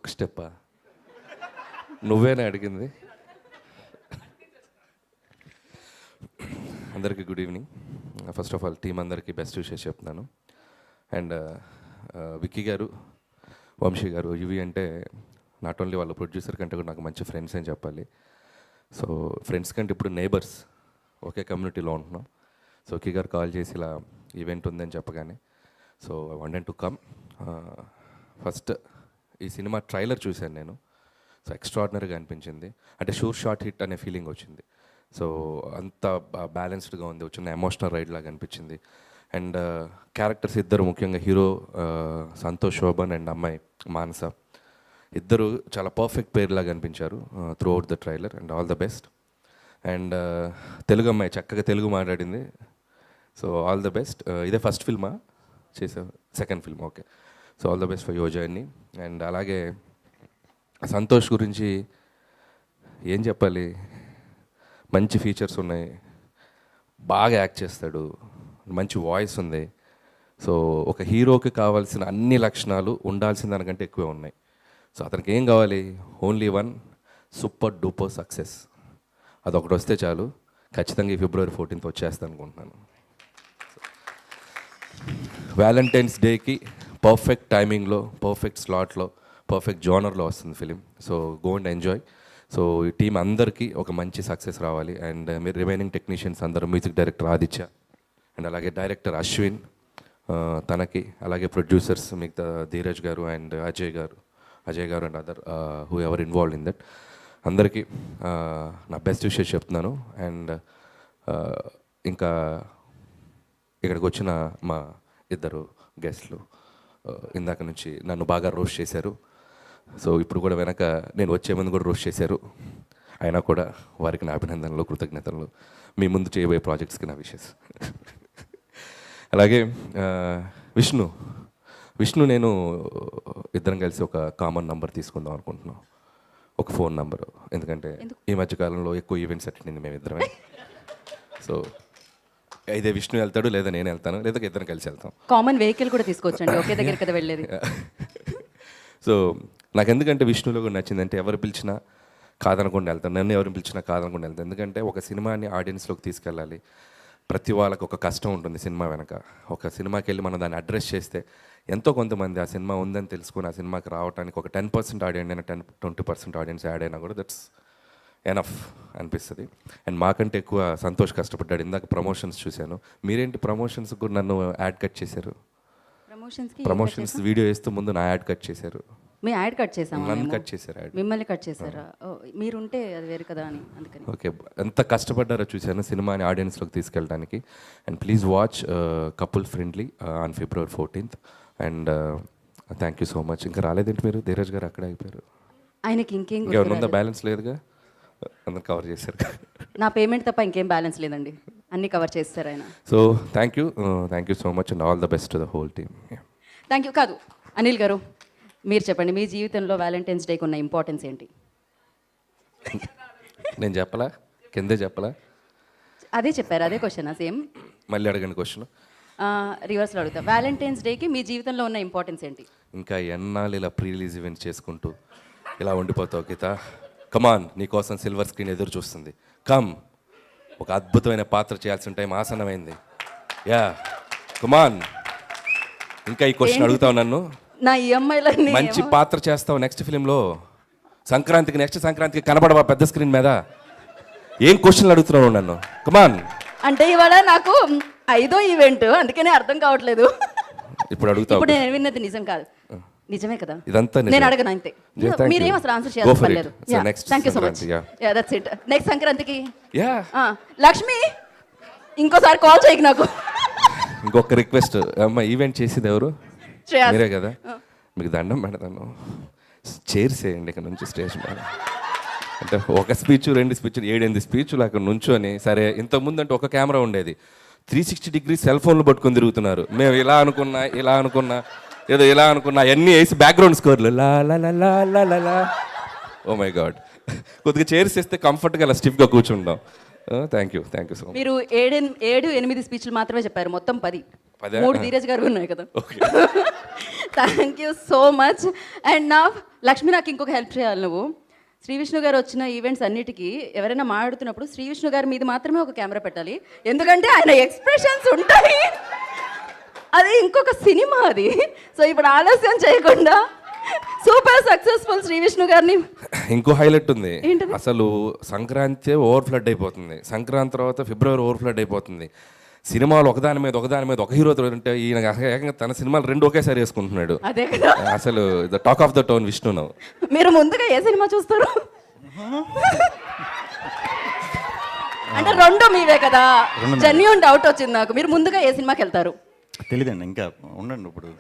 ఒక్క స్టెప్పా? నువ్వేనా అడిగింది? అందరికీ good evening. First of all team అందరికీ బెస్ట్ విషెస్ చెప్తున్నాను. అండ్ విక్కీ గారు, వంశీ గారు, యువి అంటే నాట్ ఓన్లీ వాళ్ళ ప్రొడ్యూసర్ కంటే కూడా నాకు మంచి ఫ్రెండ్స్ అని చెప్పాలి. సో ఫ్రెండ్స్ కంటే ఇప్పుడు నేబర్స్, ఒకే కమ్యూనిటీలో ఉంటున్నాం. సో విక్కీ గారు కాల్ చేసి ఇలా ఈవెంట్ ఉందని చెప్పగానే so I wanted to come. First ఈ సినిమా ట్రైలర్ చూశాను నేను. సో ఎక్స్ట్రాడినరీగా అనిపించింది. అంటే షూర్ షార్ట్ హిట్ అనే ఫీలింగ్ వచ్చింది. సో అంత బ్యాలెన్స్డ్గా ఉంది, వచ్చిన ఎమోషనల్ రైడ్ లాగా అనిపించింది. అండ్ క్యారెక్టర్స్ ఇద్దరు, ముఖ్యంగా హీరో సంతోష్ శోభన్ అండ్ అమ్మాయి మానస, ఇద్దరు చాలా పర్ఫెక్ట్ పేర్ లాగా అనిపించారు throughout the trailer. And all the best. And Telugu అమ్మాయి చక్కగా తెలుగు మాట్లాడింది. So all the best. ఇదే ఫస్ట్ ఫిల్మా చేసావు? Second film, okay. So all the best for your journey. And అలాగే సంతోష్ గురించి ఏం చెప్పాలి, మంచి ఫీచర్స్ ఉన్నాయి, బాగా యాక్ట్ చేస్తాడు, మంచి వాయిస్ ఉంది. సో ఒక హీరోకి కావాల్సిన అన్ని లక్షణాలు ఉండాల్సిన దానికంటే ఎక్కువే ఉన్నాయి. సో అతనికి ఏం కావాలి? Only one super duper success. అదొకటి వస్తే చాలు. ఖచ్చితంగా ఈ February 14th వచ్చేస్తాను అనుకుంటున్నాను. వ్యాలంటైన్స్ డేకి పర్ఫెక్ట్ టైమింగ్లో, పర్ఫెక్ట్ స్లాట్లో, పర్ఫెక్ట్ జోనర్లో వస్తుంది film. So go and enjoy. So ఈ టీం అందరికీ ఒక మంచి సక్సెస్ రావాలి. అండ్ మీరు రిమైనింగ్ టెక్నీషియన్స్ అందరూ, మ్యూజిక్ డైరెక్టర్ ఆదిత్య, అండ్ అలాగే డైరెక్టర్ అశ్విన్, తనకి, అలాగే ప్రొడ్యూసర్స్ మిగతా ధీరజ్ గారు అండ్ అజయ్ గారు and other who ever involved in that, అందరికీ నా బెస్ట్ విషెస్ చెప్తున్నాను. అండ్ ఇంకా ఇక్కడికి వచ్చిన మా ఇద్దరు గెస్ట్లు ఇందాక నుంచి నన్ను బాగా రోస్ట్ చేశారు. సో ఇప్పుడు కూడా వెనక నేను వచ్చే ముందు కూడా రోస్ట్ చేశారు. అయినా కూడా వారికి నా అభినందనలు, కృతజ్ఞతలు. మీ ముందు చేయబోయే ప్రాజెక్ట్స్కి నా విషెస్. అలాగే విష్ణు నేను ఇద్దరం కలిసి ఒక కామన్ నంబర్ తీసుకుందాం అనుకుంటున్నాం, ఒక ఫోన్ నంబరు. ఎందుకంటే ఈ మధ్యకాలంలో ఎక్కువ ఈవెంట్స్ అటెండ్ అయింది మేమిద్దరమే. సో అయితే విష్ణు వెళ్తాడు, లేదా నేను వెళ్తాను, లేదా ఇద్దరం కలిసి వెళ్తాం. కామన్ వెహికల్ కూడా తీసుకోవచ్చండి, ఒకే దగ్గర కదా వెళ్ళేది. సో నాకు ఎందుకంటే విష్ణులో కూడా నచ్చిందంటే ఎవరు పిలిచినా కాదనకుండా వెళ్తాను, నన్ను ఎవరిని పిలిచినా కాదనకుండా వెళ్తాను. ఎందుకంటే ఒక సినిమాని ఆడియన్స్లోకి తీసుకెళ్ళాలి. ప్రతి వాళ్ళకి ఒక కష్టం ఉంటుంది సినిమా వెనక. ఒక సినిమాకి వెళ్ళి మనం దాన్ని అడ్రస్ చేస్తే ఎంతో కొంతమంది ఆ సినిమా ఉందని తెలుసుకుని ఆ సినిమాకి రావడానికి ఒక 10% ఆడియన్స్ అయినా 20% ఆడియన్స్ యాడ్ అయినా కూడా దట్స్ ఎనఫ్ అనిపిస్తుంది. అండ్ మాకంటే ఎక్కువ సంతోష్ కష్టపడ్డాడు. ఇందాక ప్రమోషన్స్ చూశాను. మీరేంటి ప్రమోషన్స్ కూడా నన్ను యాడ్ కట్ చేశారు? ప్రమోషన్స్ వీడియో వేస్తూ ముందు నా యాడ్ కట్ చేశారు. మీ యాడ్ కట్ చేసాము, నన్ను కట్ చేశారు, యాడ్ మిమ్మల్ని కట్ చేశారా? మీరుంటే అది వేరు కదా అని, అందుకని. ఓకే, ఎంత కష్టపడ్డారో చూశాను సినిమాని ఆడియన్స్లోకి తీసుకెళ్ళడానికి. And please watch couple friendly on February 14th. And thank you so much. ఇంకా రాలేదేంటి మీరు? ధీరజ్ గారు అక్కడే అయిపోయారు. ఆయనకి ఇంకేమైనా బ్యాలెన్స్ లేదుగా, అందరు కవర్ చేశారు. నా పేమెంట్ తప్ప ఇంకేం బ్యాలెన్స్ లేదండి, అన్నీ కవర్ చేస్తారు ఆయన. So thank you so much and all the best to the whole team. Thank you. కాదు, అనిల్ గారు మీరు చెప్పండి, మీ జీవితంలో వ్యాలంటైన్స్ డేకి ఉన్న ఇంపార్టెన్స్ ఏంటి? నేను చెప్పలా? కిందే చెప్పలా? అదే చెప్పారు, అదే క్వశ్చనా? సేమ్ మళ్ళీ అడగండి క్వశ్చన్. రివర్స్లో అడుగుతా. వ్యాలంటైన్స్ డేకి మీ జీవితంలో ఉన్న ఇంపార్టెన్స్ ఏంటి? ఇంకా ఎన్నాళ్ళు ఇలా ప్రీ రిలీజ్ ఈవెంట్స్ చేసుకుంటూ ఇలా ఉండిపోతావు గీత? కమాన్, నీకోసం సిల్వర్ స్క్రీన్ ఎదురు చూస్తుంది. కమ్, ఒక అద్భుతమైన పాత్ర చేయాల్సిన టైం ఆసన్నమైంది. యా, కమాన్. ఇంకా ఈ క్వశ్చన్ అడుగుతావు నన్ను? నా ఈఎంఐలన్నీ మంచి పాత్ర చేస్తావు నెక్స్ట్ ఫిలింలో. నెక్స్ట్ సంక్రాంతికి కనబడవా పెద్ద స్క్రీన్ మీద? ఏం క్వశ్చన్లు అడుగుతున్నావు నన్ను? కమాన్. అంటే ఇవాళ నాకు 5వ ఈవెంట్, అందుకనే అర్థం కావట్లేదు. ఇప్పుడు అడుగుతావు. ఇప్పుడు నేను విన్నది నిజం కాదు, నిజమే కదా? ఇదంతా నేను అడగను అంతే. మీరేం అసలు ఆన్సర్ చేయాలి. Thank you so much. That's it. Next సంక్రాంతికి లక్ష్మి ఇంకోసారి కాల్ చేయకు నాకు. ఇంకొక రిక్వెస్ట్ అమ్మ, ఈవెంట్ చేసేది ఎవరు? మీరే కదా. మీకు దండం పెడతాను, చైర్స్ వేయండి ఇక్కడ నుంచి స్టేజ్ మీద. అంటే ఒక స్పీచ్ 2 స్పీచ్లు 7-8 స్పీచ్లు అక్కడ నుంచొని, సరే ఇంతకుముందు అంటే ఒక కెమెరా ఉండేది, 360 degrees సెల్ ఫోన్లు పట్టుకొని తిరుగుతున్నారు. మేము ఇలా అనుకున్నా ఏదో ఇలా అనుకున్నా అన్నీ వేసి బ్యాక్గ్రౌండ్ స్కోర్లు లా లా లా లా లా లా లా. ఓ మై గాడ్, కొద్దిగా చైర్స్ వేస్తే కంఫర్ట్గా అలా స్టిఫ్గా కూర్చుంటాం. Thank you so much. మీరు 7-8 స్పీచ్లు మాత్రమే చెప్పారు, మొత్తం 10. 3 ధీరజ్ గారు ఉన్నాయి కదా. Thank you so much. And నా లక్ష్మి, నాకు ఇంకొక హెల్ప్ చేయాలి నువ్వు. శ్రీ విష్ణు గారు వచ్చిన ఈవెంట్స్ అన్నిటికీ ఎవరైనా మాట్లాడుతున్నప్పుడు శ్రీ విష్ణు గారి మీద మాత్రమే ఒక కెమెరా పెట్టాలి, ఎందుకంటే ఆయన ఎక్స్ప్రెషన్స్ ఉంటాయి. అది ఇంకొక సినిమా అది. సో ఇప్పుడు ఆలస్యం చేయకుండా సూపర్ సక్సెస్ఫుల్ శ్రీ విష్ణు గారిని. ఇంకో హైలైట్ ఉంది, ఏంటది? అసలు సంక్రాంతి ఓవర్ ఫ్లడ్ అయిపోతుంది, సంక్రాంతి తర్వాత ఫిబ్రవరి ఓవర్ ఫ్లడ్ అయిపోతుంది. సినిమాలు ఒకదాని మీద ఒక హీరో ఉంటే ఈయన ఏకంగా తన సినిమాలు 2 ఒకేసారి వేసుకుంటున్నాడు. అదే కదా అసలు the talk of the town Vishnu now. మీరు ముందుగా ఏ సినిమా చూస్తారు? అంటే 2 మీవే కదా, జెన్యూన్ డౌట్ వచ్చింది నాకు. మీరు ముందుగా ఏ సినిమాకి వెళ్తారు? తెలీదండి, ఇంకా ఉండండి ఇప్పుడు.